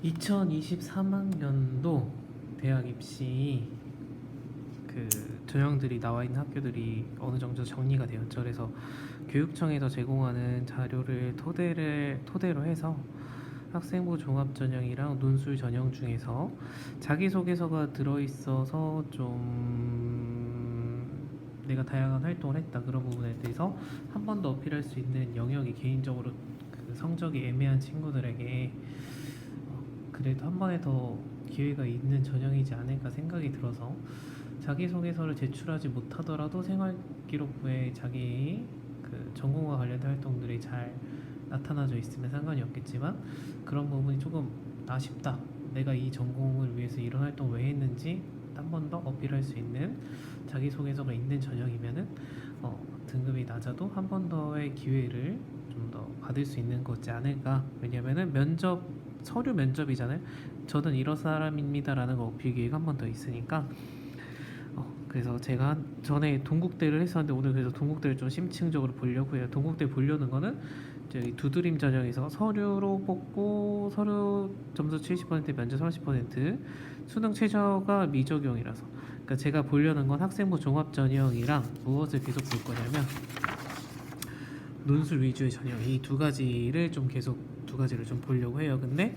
2023학년도 대학 입시 그 전형들이 나와 있는 학교들이 어느 정도 정리가 되었죠. 그래서 교육청에서 제공하는 자료를 토대로 해서 학생부 종합 전형이랑 논술 전형 중에서 자기소개서가 들어있어서 좀 내가 다양한 활동을 했다 그런 부분에 대해서 한 번 더 어필할 수 있는 영역이 개인적으로 그 성적이 애매한 친구들에게 그래도 한 번에 더 기회가 있는 전형이지 않을까 생각이 들어서 자기소개서를 제출하지 못하더라도 생활기록부에 자기 그 전공과 관련된 활동들이 잘 나타나져 있으면 상관이 없겠지만 그런 부분이 조금 아쉽다. 내가 이 전공을 위해서 이런 활동을 왜 했는지 한 번 더 어필할 수 있는 자기소개서가 있는 전형이면은 등급이 낮아도 한 번 더의 기회를 좀 더 받을 수 있는 거지 않을까. 왜냐면은 서류 면접이잖아요. 저는 이런 사람입니다라는 거 어필 기회가 한 번 더 있으니까. 그래서 제가 전에 동국대를 했었는데 오늘 그래서 동국대를 좀 심층적으로 보려고 해요. 동국대 보려는 거는 저기 두드림 전형에서 서류로 뽑고 서류 점수 70% 면접 30% 수능 최저가 미적용이라서 그러니까 제가 보려는 건 학생부 종합 전형이랑 무엇을 계속 볼 거냐면 논술 위주의 전형 이 두 가지를 좀 보려고 해요. 근데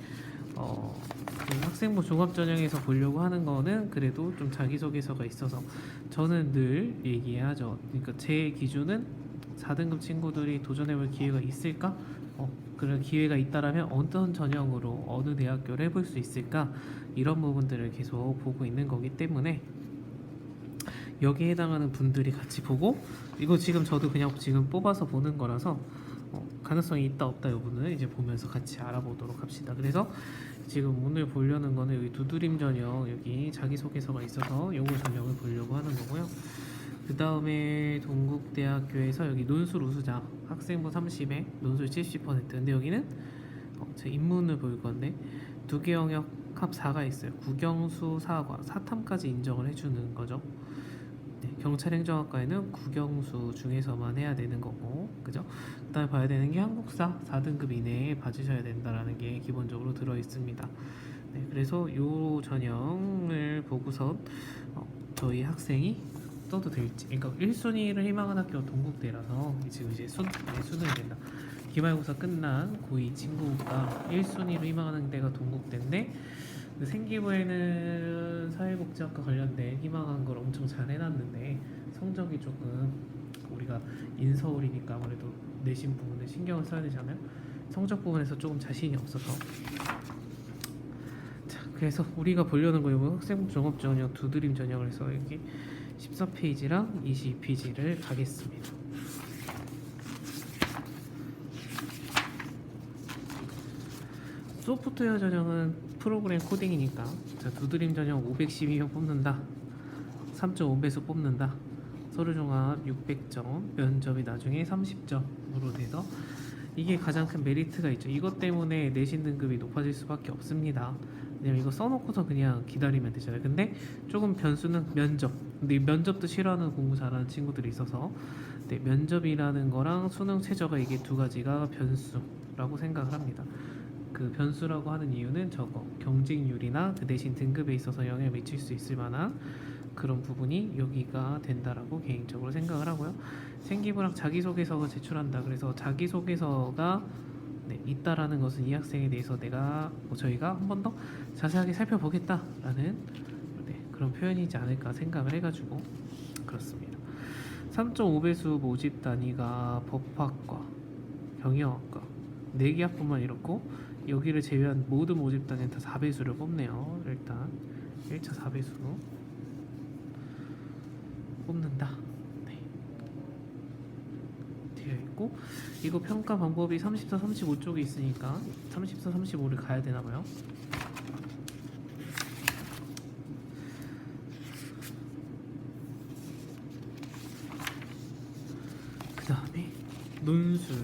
그 학생부 종합 전형에서 보려고 하는 거는 그래도 좀 자기소개서가 있어서 저는 늘 얘기하죠. 그러니까 제 기준은 4등급 친구들이 도전해볼 기회가 있을까? 그런 기회가 있다라면 어떤 전형으로 어느 대학교를 해볼 수 있을까? 이런 부분들을 계속 보고 있는 거기 때문에 여기에 해당하는 분들이 같이 보고 이거 지금 저도 그냥 지금 뽑아서 보는 거라서 가능성이 있다 없다 여부는 이제 보면서 같이 알아보도록 합시다. 그래서 지금 오늘 보려는 거는 여기 두드림 전형 여기 자기소개서가 있어서 요거 전형을 보려고 하는 거고요. 그 다음에 동국대학교에서 여기 논술 우수자 학생부 30에 논술 70% 근데 여기는 제 입문을 볼 건데 두 개 영역 합 4가 있어요. 국영수 사과 사탐까지 인정을 해주는 거죠. 네, 경찰행정학과에는 국영수 중에서만 해야 되는 거고 그죠? 그 다음에 봐야 되는 게 한국사 4등급 이내에 봐주셔야 된다라는 게 기본적으로 들어 있습니다. 네, 그래서 요 전형을 보고서 저희 학생이 써도 될지 그러니까 1순위를 희망하는 학교가 동국대라서 지금 이제 수능이 된다. 기말고사 끝난 고2 친구가 1순위로 희망하는 데가 동국대인데 그 생기부에는 사회복지학과 관련된 희망한 걸 엄청 잘 해놨는데 성적이 조금 우리가 인서울이니까 아무래도 내신 부분에 신경을 써야 되잖아요. 성적 부분에서 조금 자신이 없어서 자 그래서 우리가 보려는 거 이거 학생 종합 전형 두드림 전형을 해서 여기 14페이지랑 22페이지를 가겠습니다. 소프트웨어 전형은 프로그램 코딩이니까 자 두드림 전형 512명 뽑는다. 3.5배수 뽑는다. 서류종합 600점 면접이 나중에 30점으로 돼서 이게 가장 큰 메리트가 있죠. 이것 때문에 내신 등급이 높아질 수밖에 없습니다. 왜냐면 이거 써놓고서 그냥 기다리면 되잖아요. 근데 조금 변수는 면접. 근데 이 면접도 싫어하는 공부 잘하는 친구들이 있어서 네, 면접이라는 거랑 수능 최저가 이게 두 가지가 변수라고 생각을 합니다. 그 변수라고 하는 이유는 저거 경쟁률이나 그 대신 등급에 있어서 영향을 미칠 수 있을 만한 그런 부분이 여기가 된다라고 개인적으로 생각을 하고요. 생기부랑 자기소개서가 제출한다. 그래서 자기소개서가 있다라는 것은 이 학생에 대해서 저희가 한 번 더 자세하게 살펴보겠다라는 그런 표현이지 않을까 생각을 해가지고 그렇습니다. 3.5배수 모집 단위가 법학과, 경영학과 4개 학부만 이렇고 여기를 제외한 모든 모집 단위는 다 4배수를 뽑네요. 일단 1차 4배수 뽑는다. 네. 되어 있고 이거 평가 방법이 34, 35쪽에 있으니까 34, 35를 가야 되나봐요. 그 다음에 논술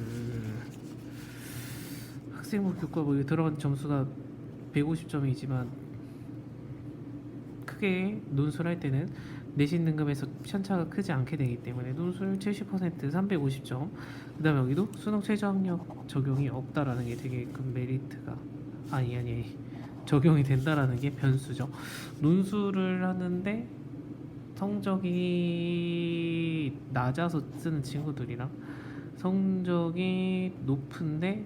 학생부 교과목에 뭐 들어간 점수가 150점이지만 크게 논술할 때는 내신 등급에서 편차가 크지 않게 되기 때문에 논술 70% 350점 그 다음에 여기도 수능 최저 학력 적용이 없다라는 게 되게 큰 메리트가 아니 적용이 된다라는 게 변수죠. 논술을 하는데 성적이 낮아서 쓰는 친구들이랑 성적이 높은데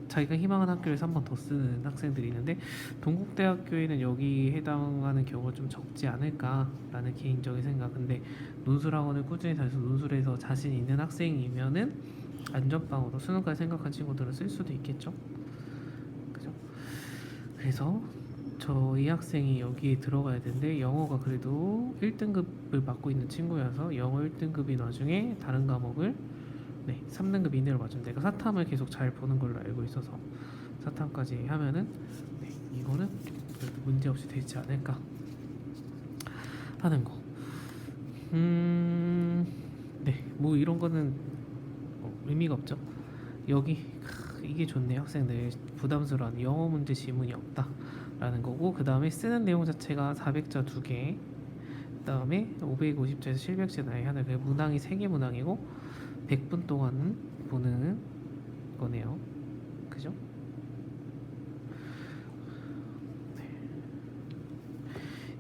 자기가 희망하는 학교에서 한 번 더 쓰는 학생들이 있는데 동국대학교에는 여기 해당하는 경우가 좀 적지 않을까라는 개인적인 생각. 근데 논술학원을 꾸준히 다녀서 논술에서 자신 있는 학생이면은 안전빵으로 수능까지 생각한 친구들은 쓸 수도 있겠죠. 그죠? 그래서 저희 학생이 여기에 들어가야 되는데 영어가 그래도 1등급을 맡고 있는 친구여서 영어 1등급이 나중에 다른 과목을 3등급 이내로 맞으면 내가 사탐을 계속 잘 보는 걸로 알고 있어서 사탐까지 하면은 이거는 그래도 문제 없이 되지 않을까 하는 거. 뭐 이런 거는 의미가 없죠. 여기 이게 좋네요. 학생들 부담스러운 영어 문제 지문이 없다라는 거고, 그 다음에 쓰는 내용 자체가 400자 2개, 그 다음에 550자에서 실백제 나이 하나, 그 문항이 3개 문항이고 100분 동안 보는 거네요. 그죠?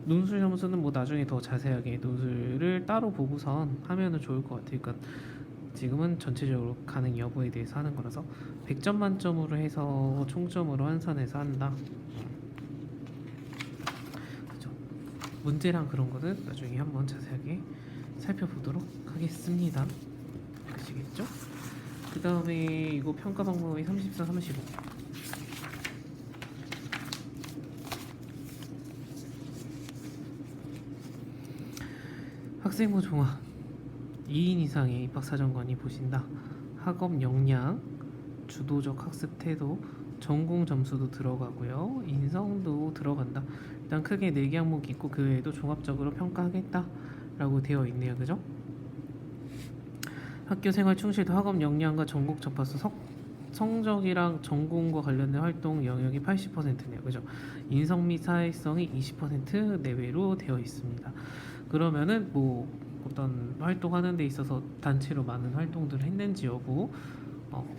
논술 점수는 뭐 나중에 더 자세하게 논술을 따로 보고선 하면은 좋을 것 같아요. 그러니까 지금은 전체적으로 가능 여부에 대해서 하는 거라서 100점 만점으로 해서 총점으로 환산해서 한다. 그죠? 문제랑 그런 거는 나중에 한번 자세하게 살펴보도록 하겠습니다. 아시겠죠? 그 다음에 이거 평가 방법이 34, 35. 학생부 종합 2인 이상의 입학사정관이 보신다. 학업 역량, 주도적 학습 태도, 전공 점수도 들어가고요. 인성도 들어간다. 일단 크게 4개 항목이 있고 그 외에도 종합적으로 평가하겠다 라고 되어 있네요. 그죠? 학교생활 충실도 학업 역량과 전공 접합서 성적이랑 전공과 관련된 활동 영역이 80%네요. 그죠? 인성 및 사회성이 20% 내외로 되어 있습니다. 그러면은 뭐 어떤 활동하는 데 있어서 단체로 많은 활동들을 했는지 여부,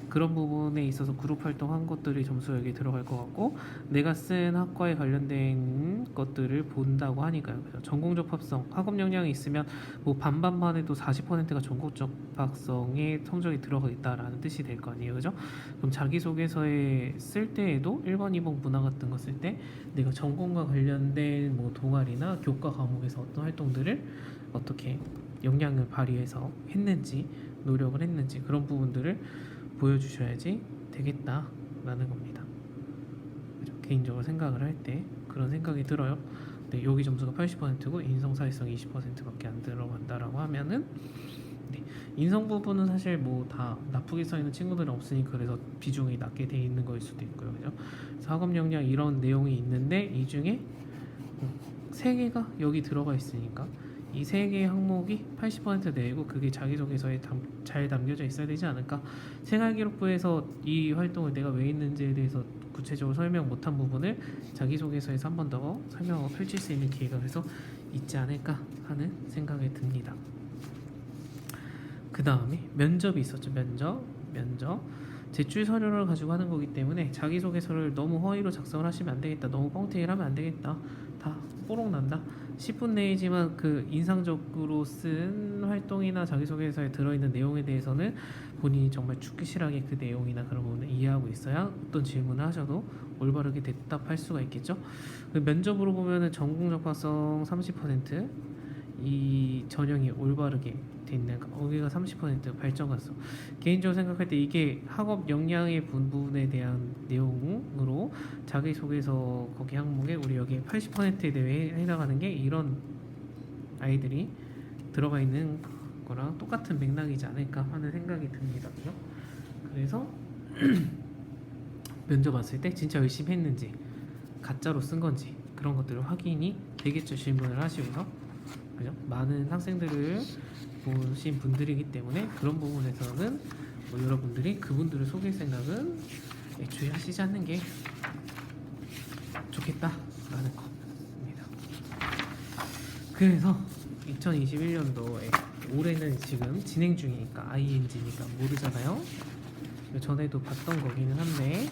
그런 부분에 있어서 그룹 활동한 것들이 점수 여기에 들어갈 것 같고, 내가 쓴 학과에 관련된 것들을 본다고 하니까요. 그래서 전공 접합성, 학업 역량이 있으면 뭐 반반만 해도 40%가 전공 접합성에 성적이 들어가겠다라는 뜻이 될 거 아니에요. 그죠? 그럼 자기소개서에 쓸 때에도 1번, 2번 문화 같은 거 쓸 때 내가 전공과 관련된 뭐 동아리나 교과 과목에서 어떤 활동들을 어떻게 역량을 발휘해서 했는지, 노력을 했는지, 그런 부분들을 보여주셔야지 되겠다라는 겁니다. 그죠? 개인적으로 생각을 할 때 그런 생각이 들어요. 네, 여기 점수가 80%고 인성 사회성 20%밖에 안 들어간다라고 하면은 인성 부분은 사실 뭐 다 나쁘게 써 있는 친구들은 없으니 그래서 비중이 낮게 돼 있는 거일 수도 있고요. 그죠? 학업 역량 이런 내용이 있는데 이 중에 3개가 여기 들어가 있으니까 이 3개의 항목이 80% 내고 그게 자기소개서에 잘 담겨져 있어야 되지 않을까. 생활기록부에서 이 활동을 내가 왜 했는지에 대해서 구체적으로 설명 못한 부분을 자기소개서에서 한 번 더 설명하고 펼칠 수 있는 기회가 그래서 있지 않을까 하는 생각이 듭니다. 그 다음에 면접이 있었죠. 면접 제출 서류를 가지고 하는 거기 때문에 자기소개서를 너무 허위로 작성을 하시면 안 되겠다, 너무 뻥튀기를 하면 안 되겠다, 다 뽀록 난다. 10분 내이지만 그 인상적으로 쓴 활동이나 자기소개서에 들어있는 내용에 대해서는 본인이 정말 죽기실하게 그 내용이나 그런 부분을 이해하고 있어야 어떤 질문을 하셔도 올바르게 대답할 수가 있겠죠. 그 면접으로 보면은 전공 접합성 30%, 이 전형이 올바르게 돼 있는 여기가 30% 발전 가능성. 개인적으로 생각할 때 이게 학업 역량의 부분에 대한 내용으로 자기소개서 거기 항목에 우리 여기 80%에 대해 해당하는 게 이런 아이들이 들어가 있는 거랑 똑같은 맥락이지 않을까 하는 생각이 듭니다. 그래서 면접 왔을 때 진짜 열심히 했는지 가짜로 쓴 건지 그런 것들을 확인이 되겠죠. 질문을 하시고서. 그죠? 많은 학생들을 보신 분들이기 때문에 그런 부분에서는 뭐 여러분들이 그분들을 속일 생각은 주의하시지 않는 게 좋겠다라는 겁니다. 그래서 2021년도에 올해는 지금 진행 중이니까 ING니까 모르잖아요. 전에도 봤던 거기는 한데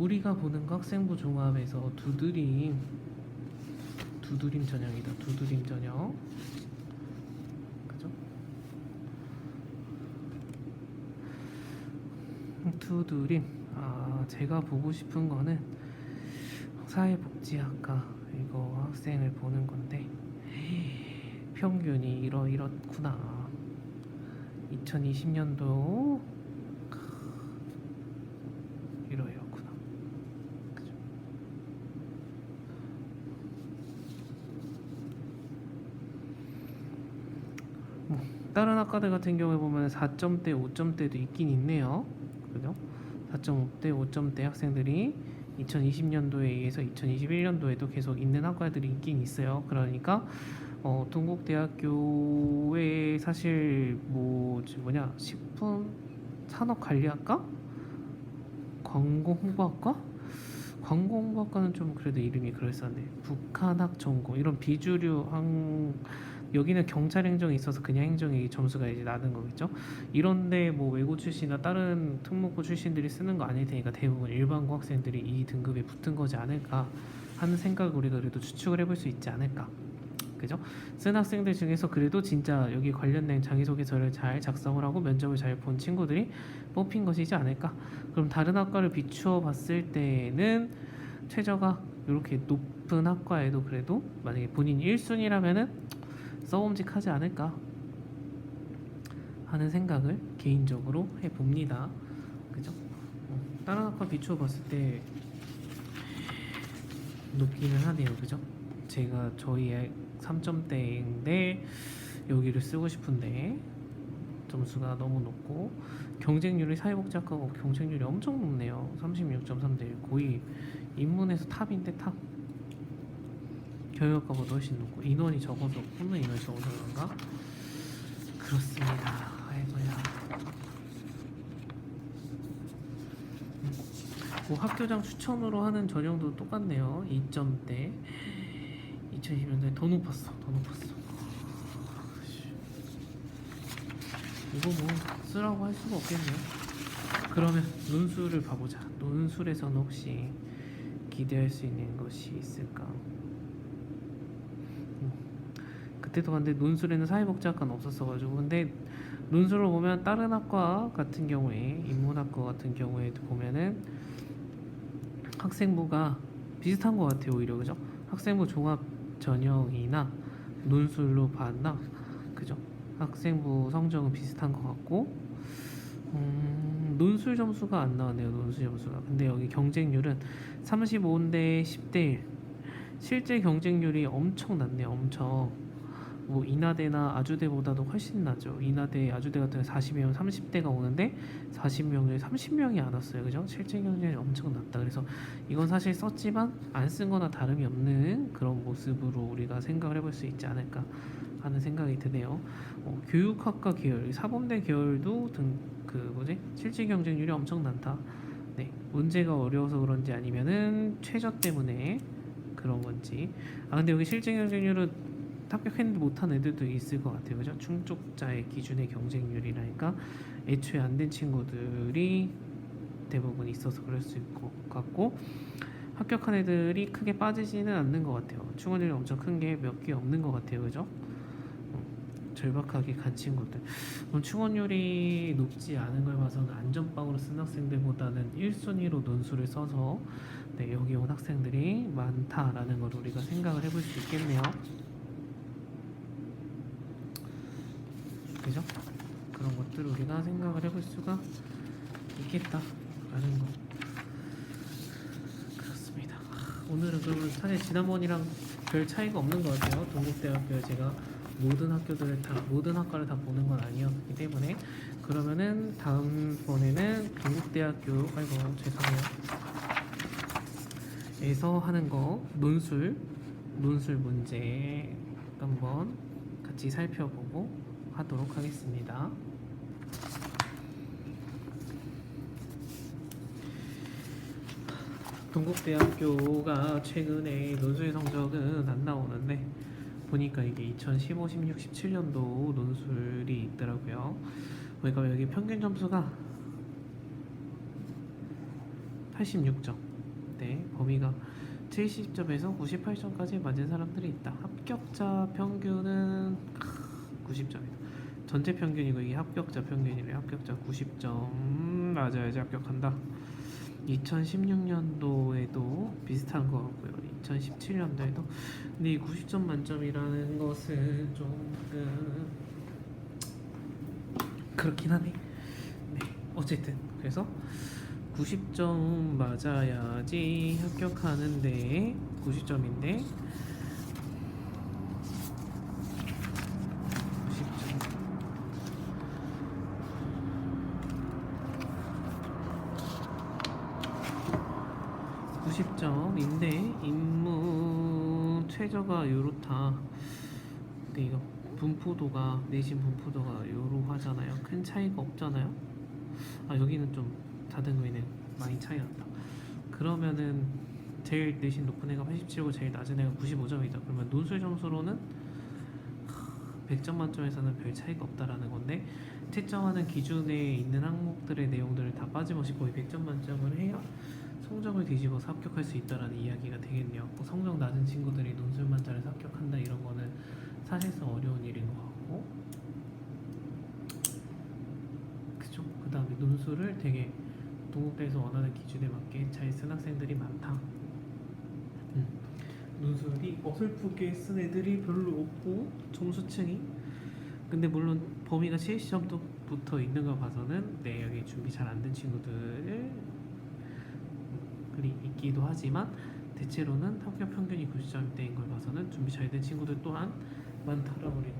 우리가 보는 거 학생부 종합에서 두드림 전형이다. 두드림 전형. 그죠? 두드림. 제가 보고 싶은 거는 사회복지학과 이거 학생을 보는 건데 평균이 이렇구나. 2020년도 이러였구나. 그죠? 다른 학과들 같은 경우에 보면 4점대, 5점대도 있긴 있네요. 그죠? 4.5대, 5점대 학생들이 2020년도에 의해서 2021년도에도 계속 있는 학과들이 있긴 있어요. 그러니까 동국대학교에 사실 식품 산업관리학과? 광고홍보학과? 광고홍보학과는 좀 그래도 이름이 그럴싸한데 북한학 전공 이런 비주류 여기는 경찰 행정이 있어서 그냥 행정이 점수가 이제 낮은 거겠죠. 이런데 뭐 외고 출신이나 다른 특목고 출신들이 쓰는 거 아닐 테니까 대부분 일반고 학생들이 이 등급에 붙은 거지 않을까 하는 생각을 우리가 그래도 추측을 해볼 수 있지 않을까. 그죠? 쓴 학생들 중에서 그래도 진짜 여기 관련된 자기소개서를 잘 작성을 하고 면접을 잘 본 친구들이 뽑힌 것이지 않을까. 그럼 다른 학과를 비추어 봤을 때는 최저가 이렇게 높은 학과에도 그래도 만약에 본인 1순위라면은 써봄직하지 않을까 하는 생각을 개인적으로 해봅니다. 그죠? 다른 학과 비추어 봤을 때 높기는 하네요. 그죠? 제가 저희의 3점대인데 여기를 쓰고 싶은데 점수가 너무 높고 경쟁률이 사회복지학과가 경쟁률이 엄청 높네요. 36.3대 1 거의 인문에서 탑인데 탑. 경영학과보다 훨씬 높고 인원이 적어서 뽑는 인원이 적어서 그런가? 그렇습니다. 아이고야. 뭐 학교장 추천으로 하는 전형도 똑같네요. 2점대 2020년도에 더 높았어. 이거 뭐 쓰라고 할 수가 없겠네요. 그러면 논술을 봐보자. 논술에서는 혹시 기대할 수 있는 것이 있을까? 그때도 근데 논술에는 사회복지학과는 없었어가지고 근데 논술을 보면 다른 학과 같은 경우에 인문학과 같은 경우에도 보면은 학생부가 비슷한 것 같아요. 오히려 그죠? 학생부 종합 전형이나 논술로 봤나? 그죠? 학생부 성적은 비슷한 것 같고 논술 점수가 안 나왔네요. 논술 점수가. 근데 여기 경쟁률은 35대 10대 1 실제 경쟁률이 엄청 낮네요. 엄청 뭐 인하대나 아주대보다도 훨씬 낮죠. 인하대, 아주대 같은 경우 40명, 30대가 오는데 40명 중에 30명이 안 왔어요. 그죠? 실제 경쟁률이 엄청 낮다. 그래서 이건 사실 썼지만 안 쓴 거나 다름이 없는 그런 모습으로 우리가 생각을 해볼 수 있지 않을까 하는 생각이 드네요. 교육학과 계열, 사범대 계열도 실제 경쟁률이 엄청 많다. 네, 문제가 어려워서 그런지 아니면은 최저 때문에 그런 건지. 근데 여기 실제 경쟁률은 합격했는데 못한 애들도 있을 것 같아요. 그죠? 충족자의 기준의 경쟁률이라니까 애초에 안 된 친구들이 대부분 있어서 그럴 수 있고 같고 합격한 애들이 크게 빠지지는 않는 것 같아요. 충원율이 엄청 큰 게 몇 개 없는 것 같아요. 그죠? 절박하게 간 친구들. 충원율이 높지 않은 걸 봐서는 안전빵으로 쓴 학생들보다는 1순위로 논술을 써서 여기 온 학생들이 많다라는 걸 우리가 생각을 해볼 수 있겠네요. 그죠? 그런 것들을 우리가 생각을 해볼 수가 있겠다라는 거. 그렇습니다. 오늘은 그러면 사실 지난번이랑 별 차이가 없는 것 같아요. 동국대학교 제가 모든 학과를 다 보는 건 아니었기 때문에 그러면은 다음번에는 동국대학교 죄송해요. 에서 하는 거 논술 문제 한번 같이 살펴보고 하도록 하겠습니다. 동국대학교가 최근에 논술 성적은 안 나오는데 보니까 이게 2015, 16, 17년도 논술이 있더라고요. 그러니까 여기 평균 점수가 86점. 때 범위가 70점에서 98점까지 맞은 사람들이 있다. 합격자 평균은 90점이다. 전체 평균이고 이게 합격자 평균이래. 합격자 90점 맞아야지 합격한다. 2016년도에도 비슷한 거 같고요. 2017년도에도. 근데 이 90점 만점이라는 것은 조금 그렇긴 하네. 네, 어쨌든 그래서 90점 맞아야지 합격하는데 90점인데 90점 90점인데 인문 최저가 요렇다. 근데 이거 분포도가 내신 분포도가 요로 하잖아요. 큰 차이가 없잖아요. 아 여기는 좀 다등위는 많이 차이 난다. 그러면은 제일 내신 높은 애가 87이고 제일 낮은 애가 95점이다. 그러면 논술 점수로는 100점 만점에서는 별 차이가 없다라는 건데 채점하는 기준에 있는 항목들의 내용들을 다 빠짐없이 거의 100점 만점을 해야 성적을 뒤집어서 합격할 수 있다라는 이야기가 되겠네요. 뭐 성적 낮은 친구들이 논술만 잘해서 합격한다 이런 거는 사실상 어려운 일인 것 같고, 그죠? 그 다음에 논술을 되게 동국대에서 원하는 기준에 맞게 잘 쓴 학생들이 많다. 논술이 어설프게 쓴 애들이 별로 없고 점수층이 근데 물론 범위가 70점도 붙어 있는 거 봐서는 네 여기 준비 잘 안 된 친구들이 있기도 하지만 대체로는 합격 평균이 90점대인 걸 봐서는 준비 잘 된 친구들 또한 많다라고 우리가